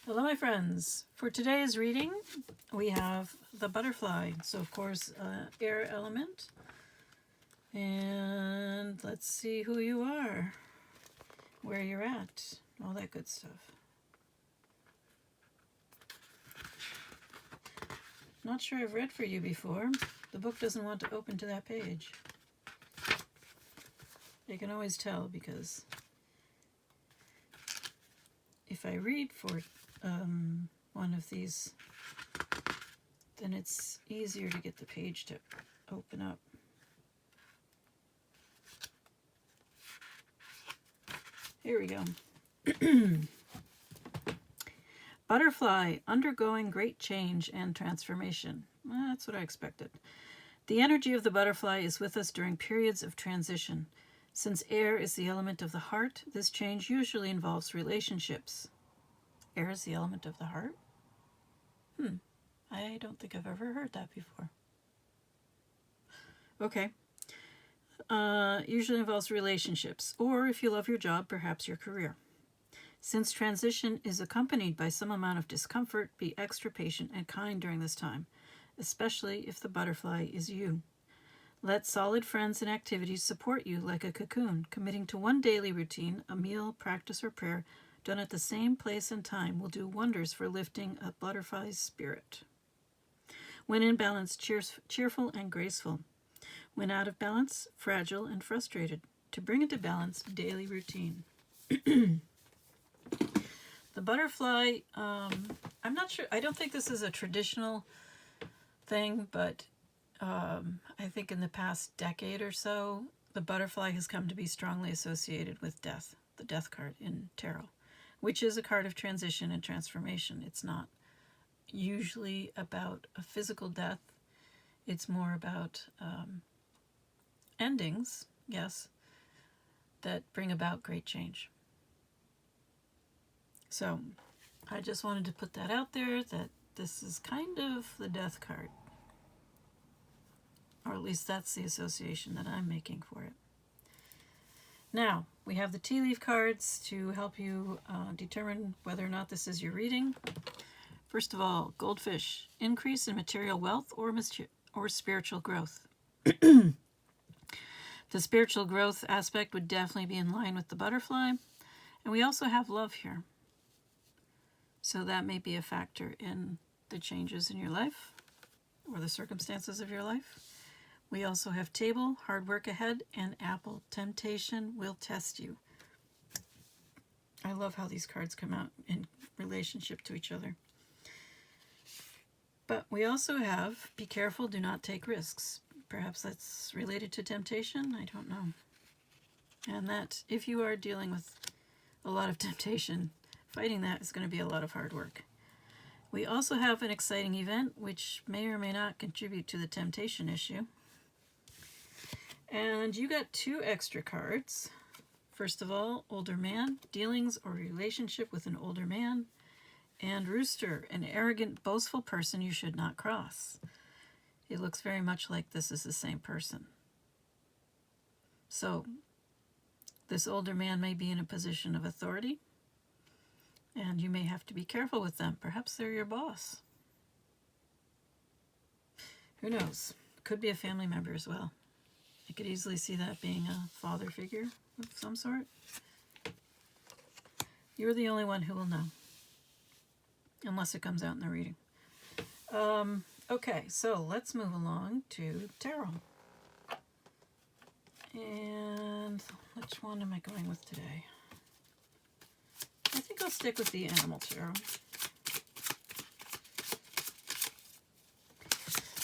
Hello, my friends. For today's reading, we have the butterfly. So, of course, air element. And let's see who you are, where you're at, all that good stuff. Not sure I've read for you before. The book doesn't want to open to that page. You can always tell because if I read for one of these, then it's easier to get the page to open up. Here we go. Butterfly, undergoing great change and transformation. Well, that's what I expected. The energy of the butterfly is with us during periods of transition. Since air is the element of the heart, this change usually involves relationships. Air is the element of the heart? I don't think I've ever heard that before. Okay. Usually involves relationships, or if you love your job, perhaps your career. Since transition is accompanied by some amount of discomfort, be extra patient and kind during this time, especially if the butterfly is you. Let solid friends and activities support you like a cocoon. Committing to one daily routine, a meal, practice, or prayer done at the same place and time will do wonders for lifting a butterfly's spirit. When in balance, cheerful and graceful. When out of balance, fragile and frustrated. To bring into balance, daily routine. The butterfly, I'm not sure, I don't think this is a traditional thing, but I think in the past decade or so, the butterfly has come to be strongly associated with death, the death card in tarot, which is a card of transition and transformation. It's not usually about a physical death. It's more about endings, yes, that bring about great change. So I just wanted to put that out there, that this is kind of the death card. Or at least that's the association that I'm making for it. Now, we have the tea leaf cards to help you determine whether or not this is your reading. First of all, goldfish, increase in material wealth or spiritual growth. The spiritual growth aspect would definitely be in line with the butterfly. And we also have love here. So that may be a factor in the changes in your life or the circumstances of your life. We also have table, hard work ahead, and apple, temptation will test you. I love how these cards come out in relationship to each other. But we also have, be careful, do not take risks. Perhaps that's related to temptation, I don't know. And that, if you are dealing with a lot of temptation, fighting that is going to be a lot of hard work. We also have an exciting event, which may or may not contribute to the temptation issue. And you got 2 extra cards. First of all, older man, dealings or relationship with an older man. And rooster, an arrogant, boastful person you should not cross. It looks very much like this is the same person. So, this older man may be in a position of authority, and you may have to be careful with them. Perhaps they're your boss. Who knows? Could be a family member as well. I could easily see that being a father figure of some sort. You're the only one who will know, unless it comes out in the reading. Okay, so let's move along to tarot. And which one am I going with today? I think I'll stick with the animal tarot.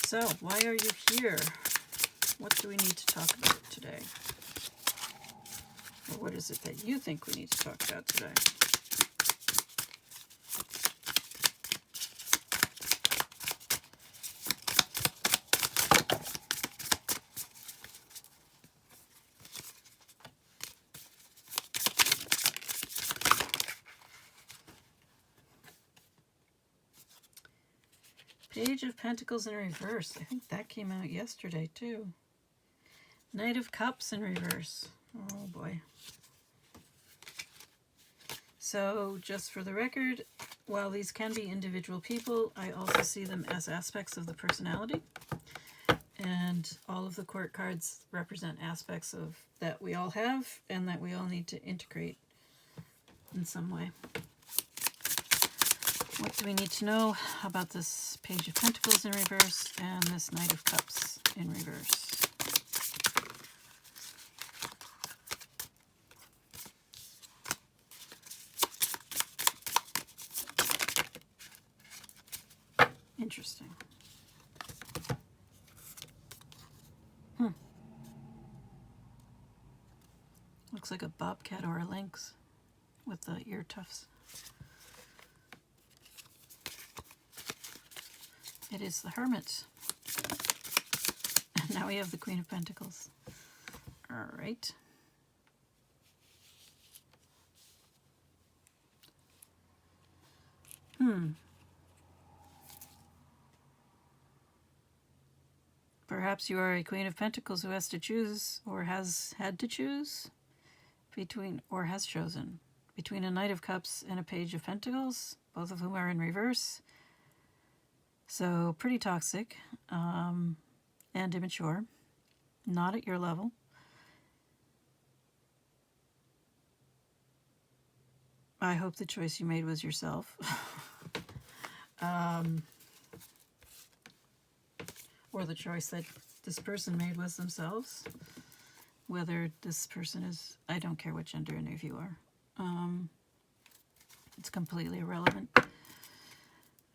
So, why are you here? What do we need to talk about today? Or what is it that you think we need to talk about today? Page of Pentacles in reverse. I think that came out yesterday too. Knight of Cups in reverse. Oh boy. So just for the record, while these can be individual people, I also see them as aspects of the personality. And all of the court cards represent aspects of that we all have and that we all need to integrate in some way. What do we need to know about this Page of Pentacles in reverse and this Knight of Cups in reverse? Interesting. Looks like a bobcat or a lynx with the ear tufts. It is the Hermit. And now we have the Queen of Pentacles. All right. Perhaps you are a Queen of Pentacles who has to choose, or has had to choose, between, or has chosen, between a Knight of Cups and a Page of Pentacles, both of whom are in reverse. So pretty toxic and immature, not at your level. I hope the choice you made was yourself. Or the choice that this person made was themselves. Whether this person is, I don't care what gender any of you are. It's completely irrelevant.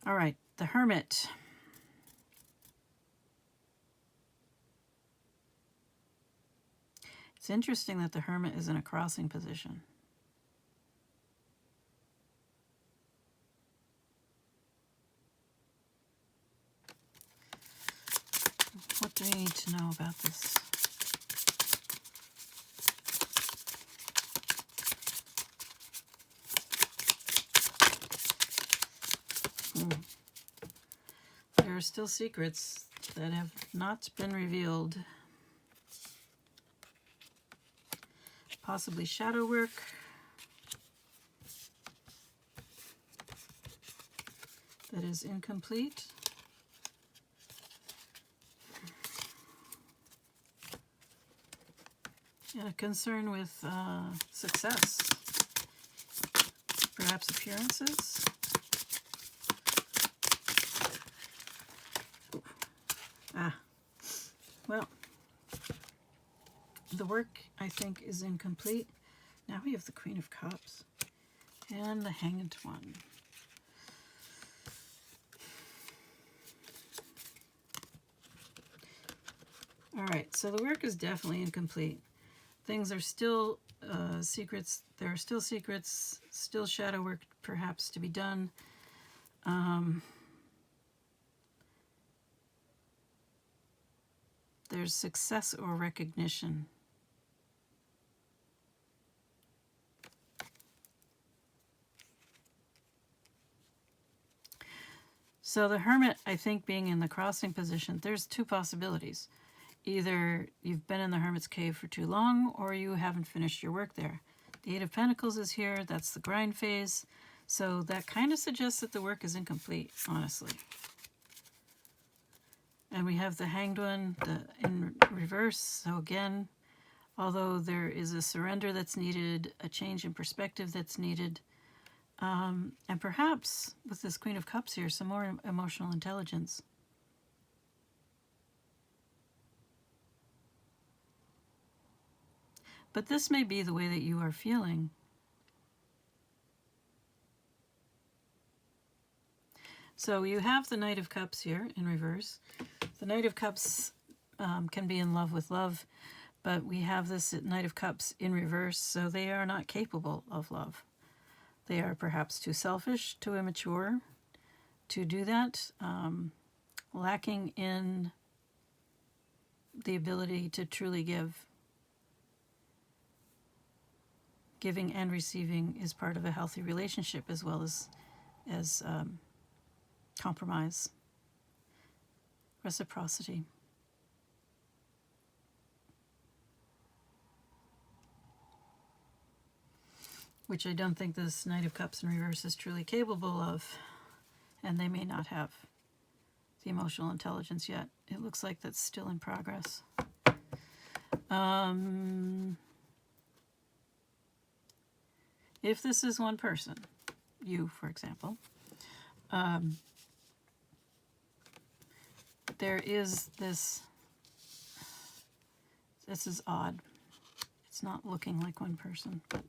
All right, the Hermit. It's interesting that the Hermit is in a crossing position. What do we need to know about this? There are still secrets that have not been revealed. Possibly shadow work. That is incomplete. And a concern with success. Perhaps appearances. Well, the work, I think, is incomplete. Now we have the Queen of Cups and the Hanged One. All right, so the work is definitely incomplete. Things are still secrets. There are still secrets, still shadow work perhaps to be done. There's success or recognition. So the Hermit, I think, being in the crossing position, there's two possibilities. Either you've been in the Hermit's cave for too long, or you haven't finished your work there. The Eight of Pentacles is here. That's the grind phase. So that kind of suggests that the work is incomplete, honestly. And we have the Hanged One in reverse. So again, although there is a surrender that's needed, a change in perspective that's needed, and perhaps with this Queen of Cups here, some more emotional intelligence. But this may be the way that you are feeling. So you have the Knight of Cups here in reverse. The Knight of Cups can be in love with love, but we have this Knight of Cups in reverse, so they are not capable of love. They are perhaps too selfish, too immature to do that, lacking in the ability to truly give. Giving and receiving is part of a healthy relationship, as well as compromise, reciprocity. which I don't think this Knight of Cups in reverse is truly capable of, and they may not have the emotional intelligence yet. It looks like that's still in progress. If this is one person, you, for example, there is this is odd. It's not looking like one person, but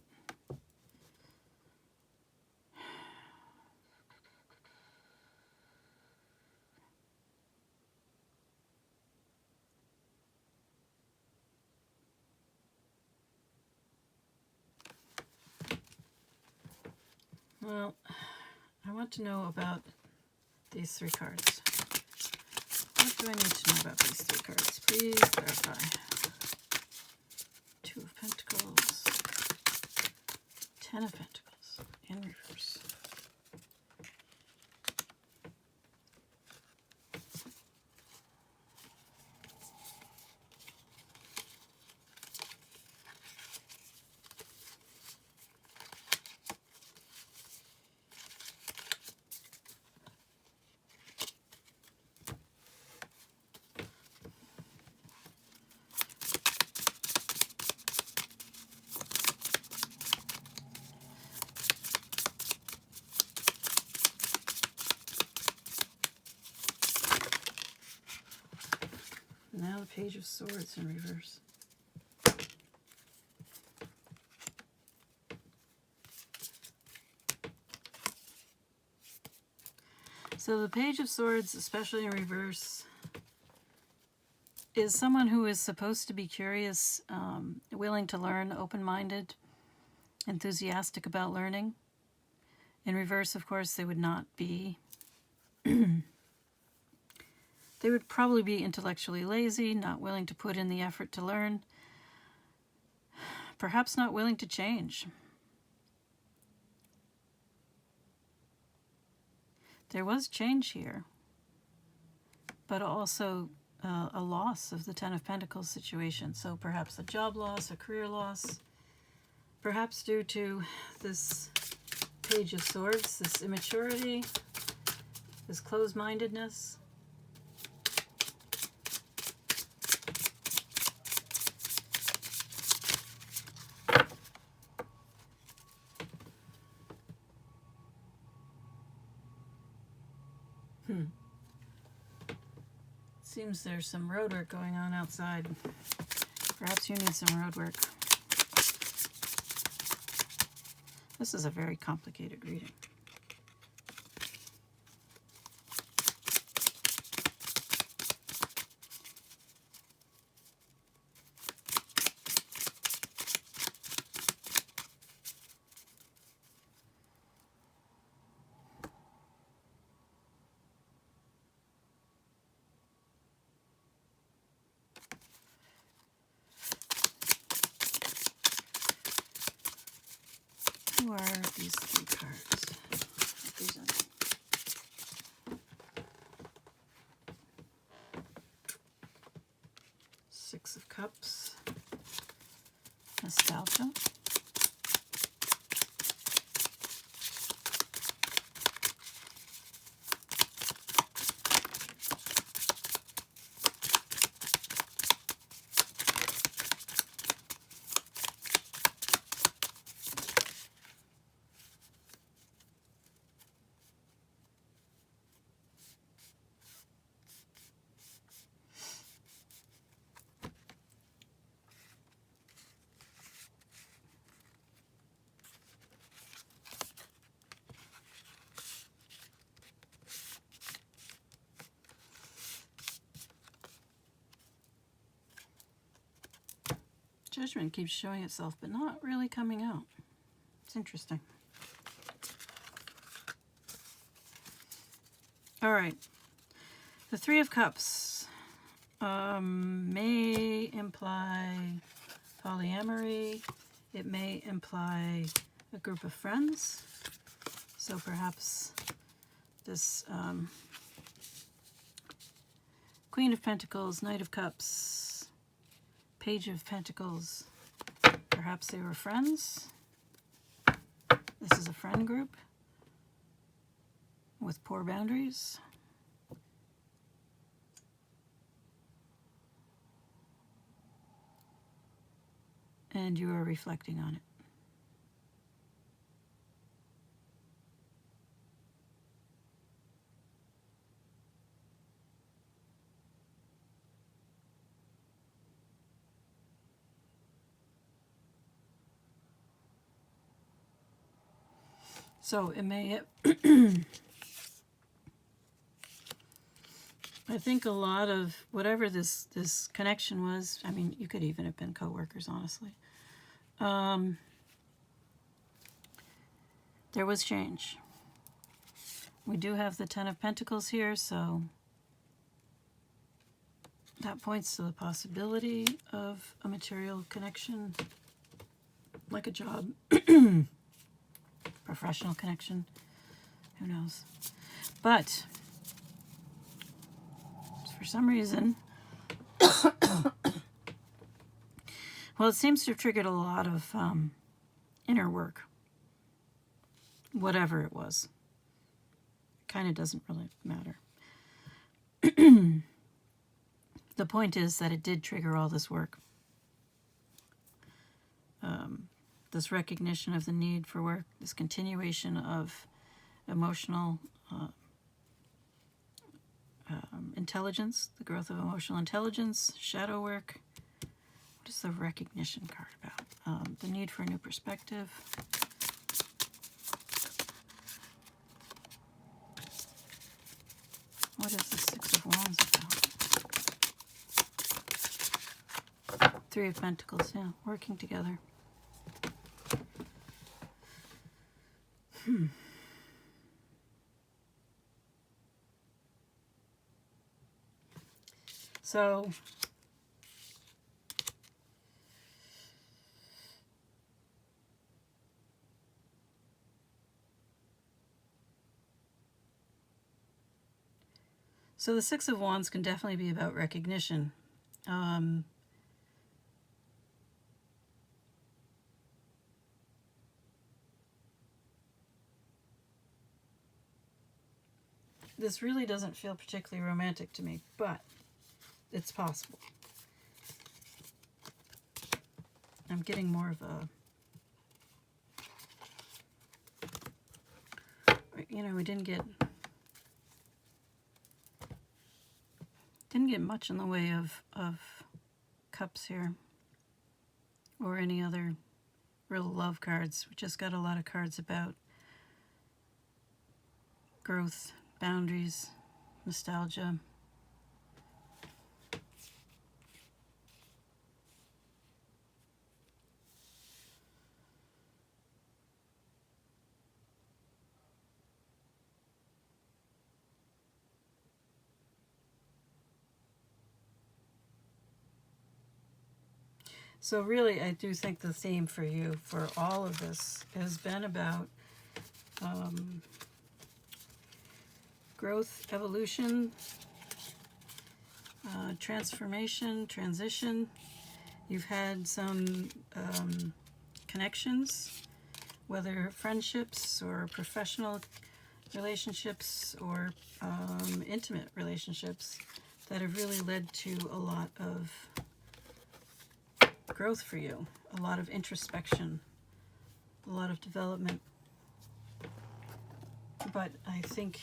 well, I want to know about these three cards. What do I need to know about these three cards? Please clarify. Two of Pentacles, Ten of Pentacles in reverse. Now the Page of Swords in reverse. So the Page of Swords, especially in reverse, is someone who is supposed to be curious, willing to learn, open-minded, enthusiastic about learning. In reverse, of course, they would not be. They would probably be intellectually lazy, not willing to put in the effort to learn, perhaps not willing to change. There was change here, but also a loss of the Ten of Pentacles situation. So perhaps a job loss, a career loss, perhaps due to this Page of Swords, this immaturity, this closed-mindedness. Seems there's some road work going on outside. Perhaps you need some road work. This is a very complicated reading. Who are these three cards representing? Six of Cups, nostalgia, Judgment keeps showing itself, but not really coming out. It's interesting. All right. The Three of Cups may imply polyamory. It may imply a group of friends. So perhaps this Queen of Pentacles, Knight of Cups, Page of Pentacles, perhaps they were friends. This is a friend group with poor boundaries. And you are reflecting on it. So it may, I think a lot of whatever this connection was, I mean, you could even have been co-workers, honestly. There was change. We do have the Ten of Pentacles here, so that points to the possibility of a material connection, like a job. Professional connection, who knows? But for some reason, well, it seems to have triggered a lot of inner work, whatever it was. Kind of doesn't really matter. The point is that it did trigger all this work. This recognition of the need for work, this continuation of emotional intelligence, the growth of emotional intelligence, shadow work. What is the recognition card about? The need for a new perspective. What is the Six of Wands about? Three of Pentacles, yeah, working together. So the Six of Wands can definitely be about recognition. This really doesn't feel particularly romantic to me, but it's possible. I'm getting more of a, you know, we didn't get much in the way of cups here, or any other real love cards. We just got a lot of cards about growth, boundaries, nostalgia. So really, I do think the theme for you, for all of this, has been about growth, evolution, transformation, transition. You've had some connections, whether friendships or professional relationships or intimate relationships, that have really led to a lot of growth for you, a lot of introspection, a lot of development. But I think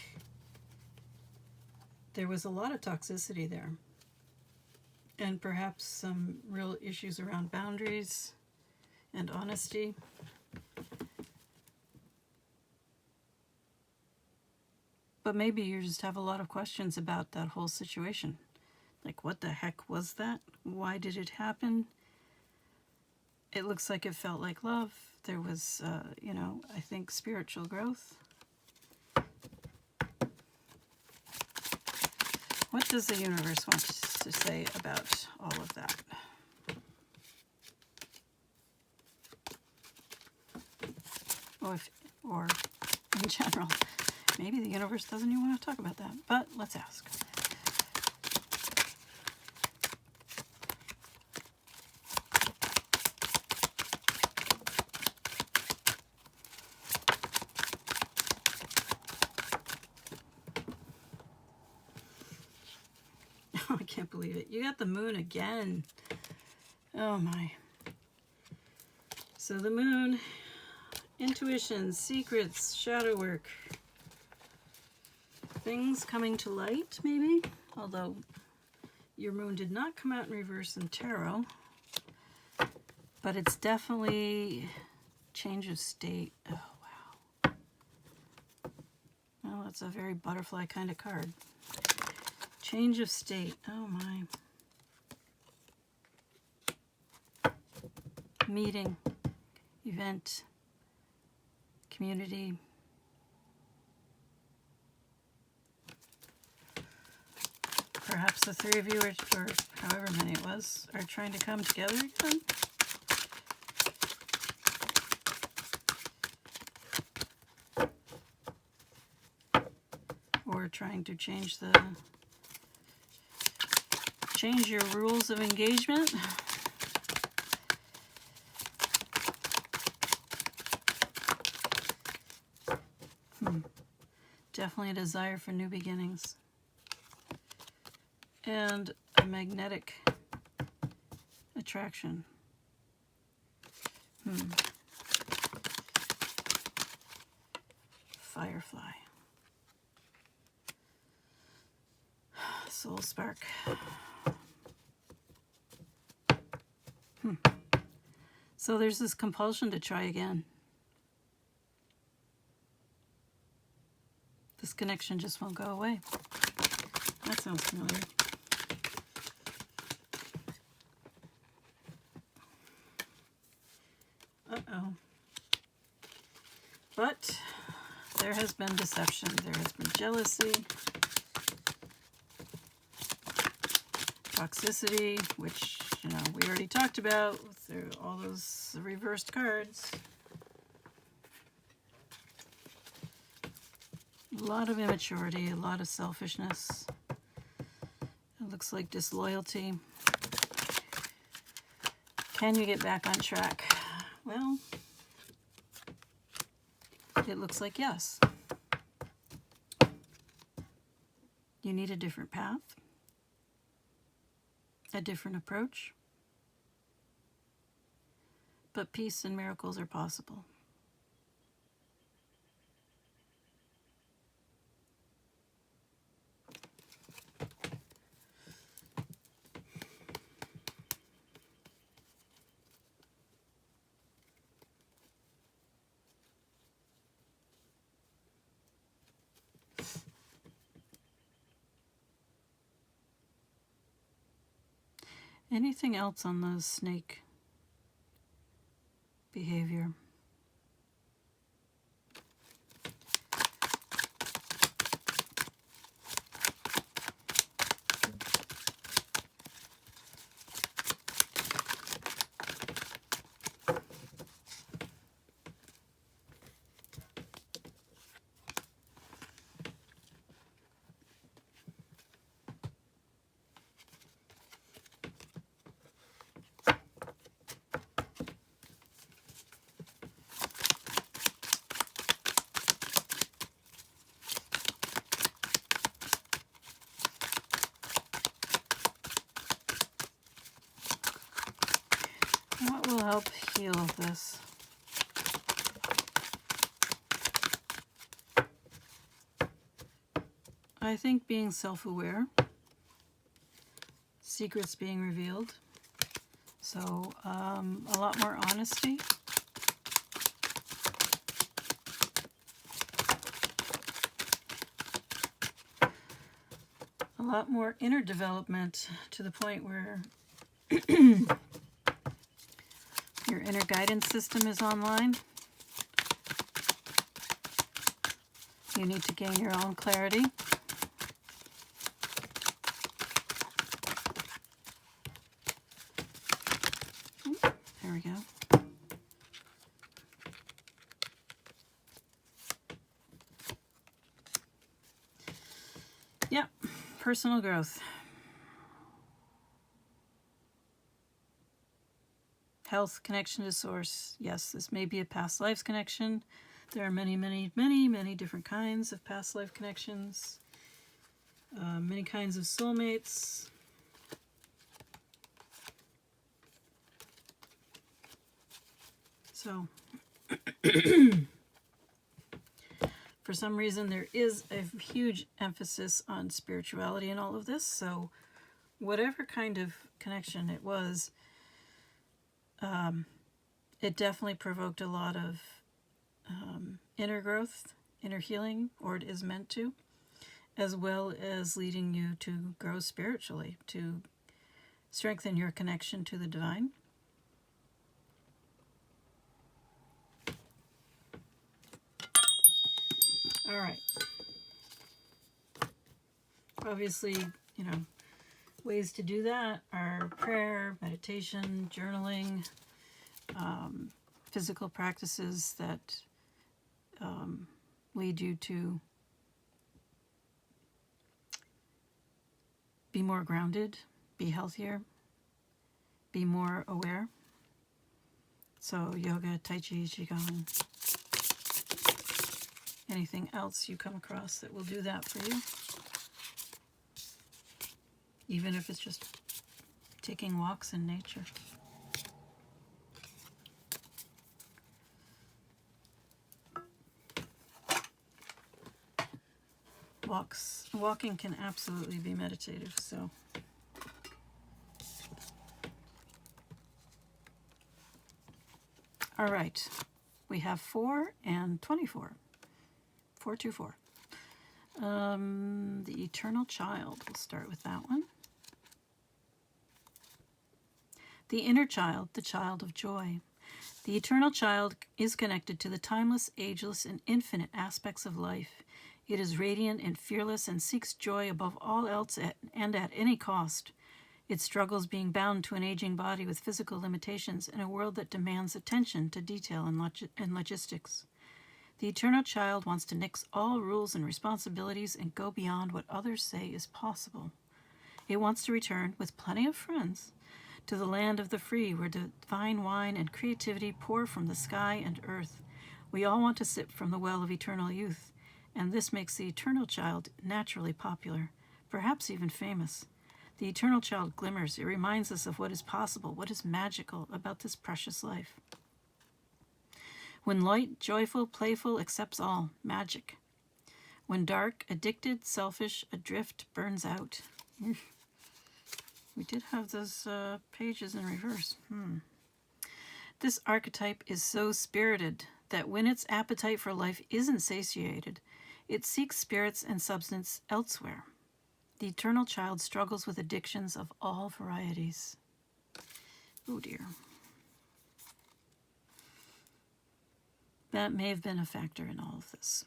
there was a lot of toxicity there, and perhaps some real issues around boundaries and honesty. But maybe you just have a lot of questions about that whole situation. Like, what the heck was that? Why did it happen? It looks like it felt like love. There was, you know, I think spiritual growth. What does the universe want to say about all of that? Or in general, maybe the universe doesn't even want to talk about that, but let's ask. I can't believe it. You got the moon again. Oh my. So the moon, intuition, secrets, shadow work. Things coming to light, maybe? Although your moon did not come out in reverse in tarot. But it's definitely change of state. Oh, wow. Well, that's a very butterfly kind of card. Change of state. Oh, my. Meeting, event, community. Perhaps the three of you, or however many it was, are trying to come together again. Or trying to change your rules of engagement. Definitely a desire for new beginnings. And a magnetic attraction. Firefly. Soul spark. So there's this compulsion to try again. This connection just won't go away. That sounds familiar. Uh-oh. But there has been deception. There has been jealousy, toxicity, which, you know, we already talked about through all those reversed cards. A lot of immaturity, a lot of selfishness. It looks like disloyalty. Can you get back on track? Well, it looks like yes. You need a different path, a different approach, but peace and miracles are possible. Anything else on the snake behavior? What will help heal this? I think being self-aware, secrets being revealed, so a lot more honesty. A lot more inner development to the point where your inner guidance system is online. You need to gain your own clarity. There we go. Yep, personal growth. Health, connection to source. Yes, this may be a past lives connection. There are many, many, many, many different kinds of past life connections. Many kinds of soulmates. So for some reason there is a huge emphasis on spirituality in all of this. So whatever kind of connection it was, it definitely provoked a lot of inner growth, inner healing, or it is meant to, as well as leading you to grow spiritually, to strengthen your connection to the divine. All right. Obviously, ways to do that are prayer, meditation, journaling, physical practices that lead you to be more grounded, be healthier, be more aware. So yoga, tai chi, qigong, anything else you come across that will do that for you. Even if it's just taking walks in nature. Walking can absolutely be meditative, so. All right, we have 4 and 24. 424. The Eternal Child, we'll start with that one. The inner child, the child of joy. The eternal child is connected to the timeless, ageless, and infinite aspects of life. It is radiant and fearless and seeks joy above all else and at any cost. It struggles being bound to an aging body with physical limitations in a world that demands attention to detail and logistics. The eternal child wants to nix all rules and responsibilities and go beyond what others say is possible. It wants to return, with plenty of friends, to the land of the free, where divine wine and creativity pour from the sky and earth. We all want to sip from the well of eternal youth, and this makes the eternal child naturally popular, perhaps even famous. The eternal child glimmers. It reminds us of what is possible, what is magical about this precious life. When light, joyful, playful, accepts all, magic. When dark, addicted, selfish, adrift, burns out. We did have those pages in reverse. This archetype is so spirited that when its appetite for life isn't satiated, it seeks spirits and substance elsewhere. The eternal child struggles with addictions of all varieties. Oh dear. That may have been a factor in all of this.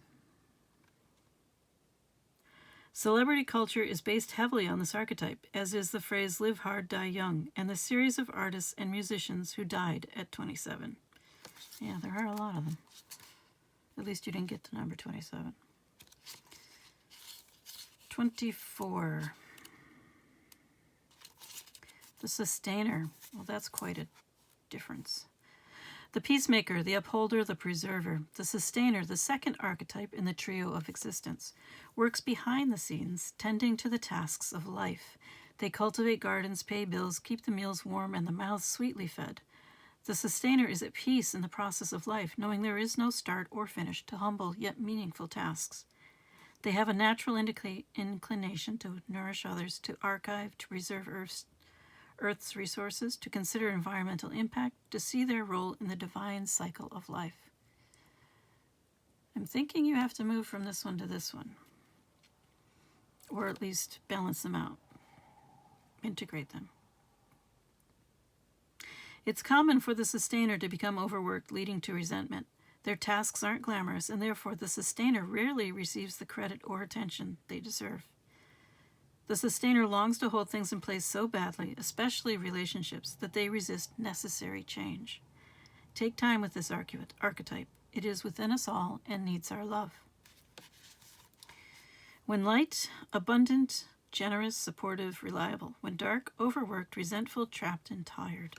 Celebrity culture is based heavily on this archetype, as is the phrase live hard, die young, and the series of artists and musicians who died at 27. Yeah, there are a lot of them. At least you didn't get to number 27. 24. The sustainer. Well, that's quite a difference. The peacemaker, the upholder, the preserver, the sustainer, the second archetype in the trio of existence, works behind the scenes, tending to the tasks of life. They cultivate gardens, pay bills, keep the meals warm, and the mouths sweetly fed. The sustainer is at peace in the process of life, knowing there is no start or finish to humble yet meaningful tasks. They have a natural inclination to nourish others, to archive, to preserve Earth's resources, to consider environmental impact, to see their role in the divine cycle of life. I'm thinking you have to move from this one to this one, or at least balance them out, integrate them. It's common for the sustainer to become overworked, leading to resentment. Their tasks aren't glamorous, and therefore the sustainer rarely receives the credit or attention they deserve. The sustainer longs to hold things in place so badly, especially relationships, that they resist necessary change. Take time with this archetype. It is within us all and needs our love. When light, abundant, generous, supportive, reliable. When dark, overworked, resentful, trapped, and tired.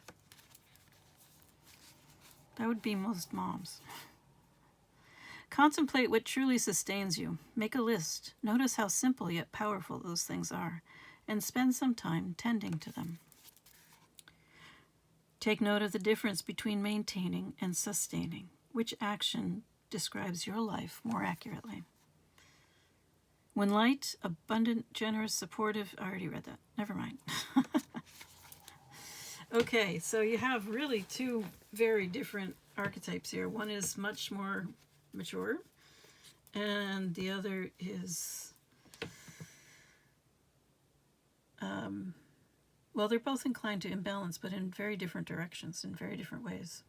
That would be most moms. Contemplate what truly sustains you. Make a list. Notice how simple yet powerful those things are, and spend some time tending to them. Take note of the difference between maintaining and sustaining. Which action describes your life more accurately? When light, abundant, generous, supportive. I already read that. Never mind. Okay, so you have really two very different archetypes here. One is much more mature, and the other is, well, they're both inclined to imbalance, but in very different directions, in very different ways.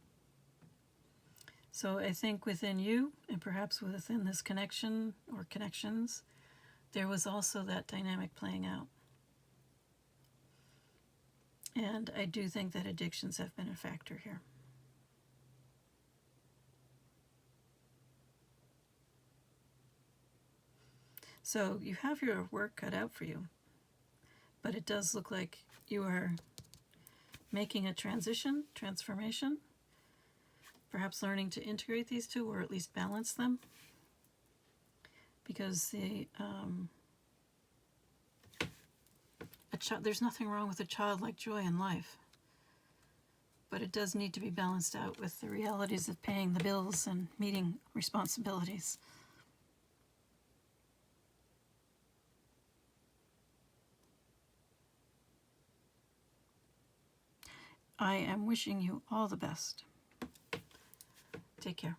So I think within you, and perhaps within this connection or connections, there was also that dynamic playing out. And I do think that addictions have been a factor here. So you have your work cut out for you, but it does look like you are making a transformation, perhaps learning to integrate these two or at least balance them, because there's nothing wrong with a childlike joy in life, but it does need to be balanced out with the realities of paying the bills and meeting responsibilities. I am wishing you all the best. Take care.